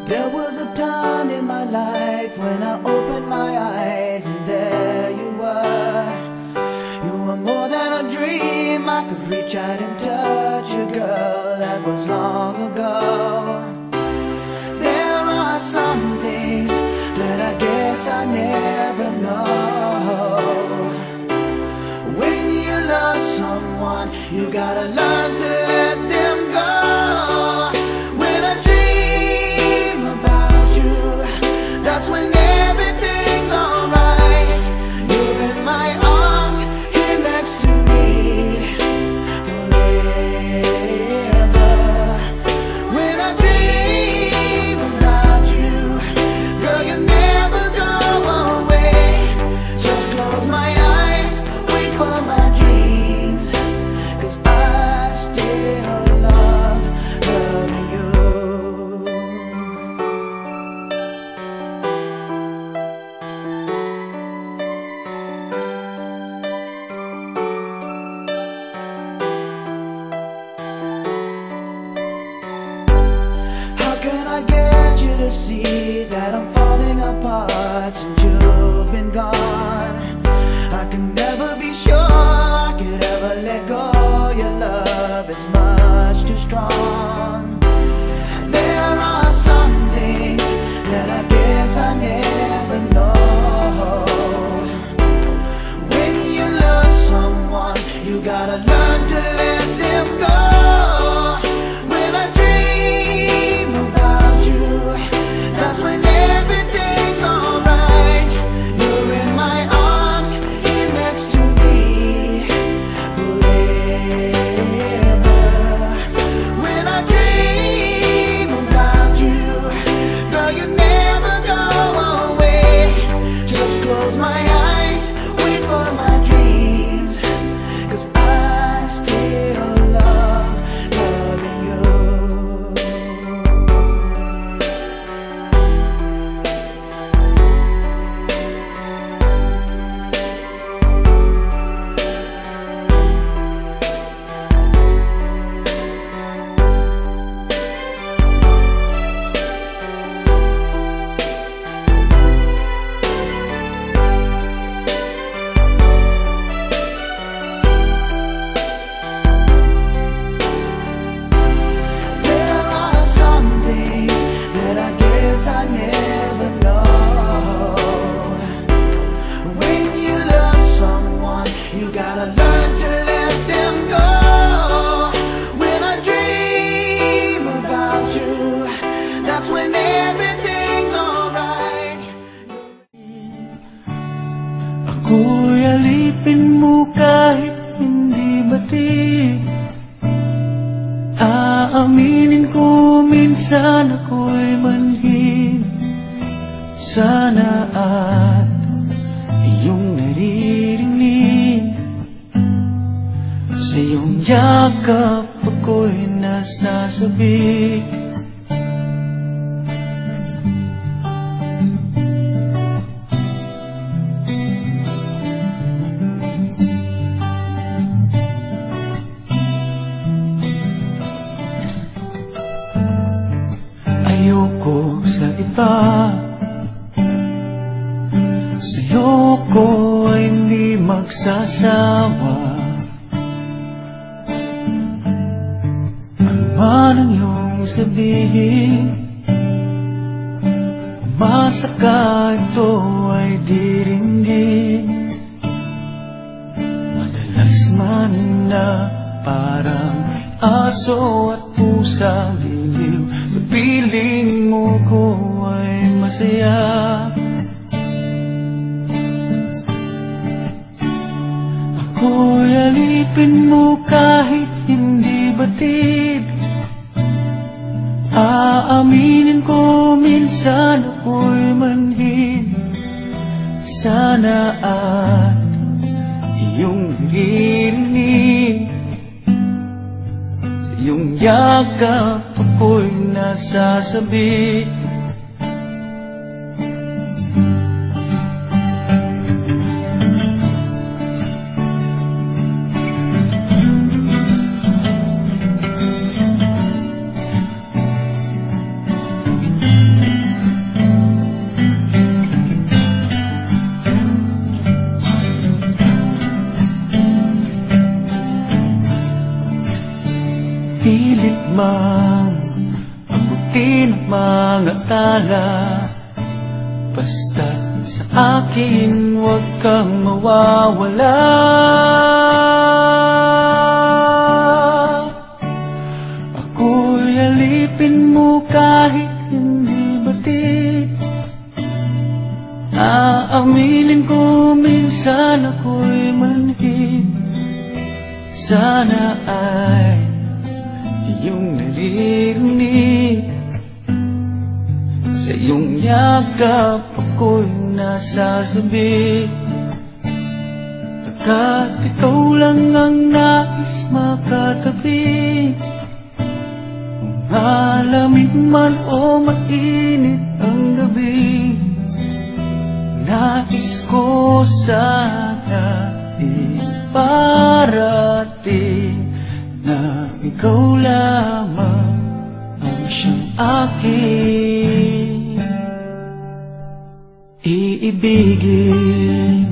There was a time in my life when I opened my eyes and there you were. You were more than a dream. I could reach out and touch you, girl. That was long ago. There are some things that I guess I never know. When you love someone, you gotta learn to let them go. When I dream about you, that's when everything's alright. You're in my arms, here next to me forever. When I dream about you, girl, you never go away. Just close my eyes, wait for my dreams, 'cause I still love loving you. How can I get you to see that I'm falling apart since you've been gone? I can never be sure I could ever let go. Your love is much too strong. There are some things that I guess I never know. When you love someone, you gotta learn to let them go. When I dream about you, that's when everything's alright. You're in my arms, here next to me forever. When I dream about you, girl, you never go away. Just close my eyes, wait for my dreams, 'cause I still love loving you. There are some things that I guess I never know. When you love someone, you gotta learn to let them go. When I dream about you, that's when everything's alright. Ako'y alipin mo kahit hindi batid. Aaminin ko minsan ako'y manhid. Sana at iyong naririnig. Sa iyong yakap ako'y nasasabik. Ayoko sa iba, sa'yo ko ay hindi magsasawa. Ano man ang iyong sabihin, umasa ka ito ay diringgin. Madalas man na parang aso at pusang liliw, sa piling mo ko ay masaya. Ako'y alipin mo kahit hindi batid. Aaminin ko minsan ako'y manhid. Sana at iyong naririnig. Sa iyong yakap ako'y nasasabi. lamang abutin ang mga tala. Basta't sa akin huwag kang mawawala. Ako'y alipin mo kahit hindi batid. Aaminin ko minsan ako'y manhid. Sana ay iyong naririnig. Sa iyong yakap ako'y nasasabi, pagkat ikaw lang ang nais makatabi. Kung malamig man o mainit ang gabi, nais ko sana iparating na ikaw lamang ang siyang aking iibigin.